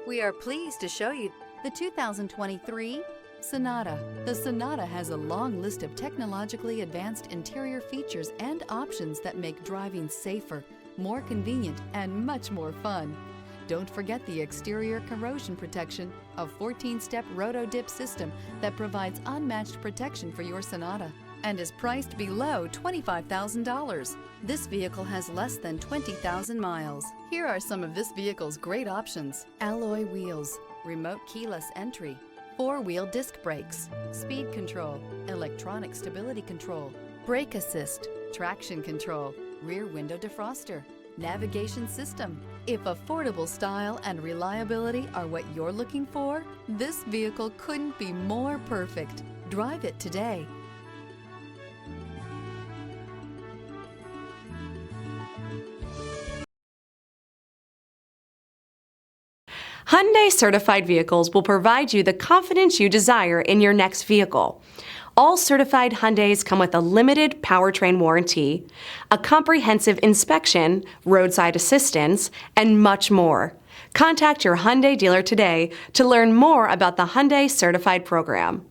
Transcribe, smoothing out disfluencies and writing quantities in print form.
We are pleased to show you the 2023 Sonata. The Sonata has a long list of technologically advanced interior features and options that make driving safer, more convenient, and much more fun. Don't forget the exterior corrosion protection, a 14-step roto-dip system that provides unmatched protection for your Sonata and is priced below $25,000. This vehicle has less than 20,000 miles. Here are some of this vehicle's great options: alloy wheels, remote keyless entry, 4-wheel disc brakes, speed control, electronic stability control, brake assist, traction control, rear window defroster, navigation system. If affordable style and reliability are what you're looking for, this vehicle couldn't be more perfect. Drive it today. Hyundai certified vehicles will provide you the confidence you desire in your next vehicle. All certified Hyundais come with a limited powertrain warranty, a comprehensive inspection, roadside assistance, and much more. Contact your Hyundai dealer today to learn more about the Hyundai Certified program.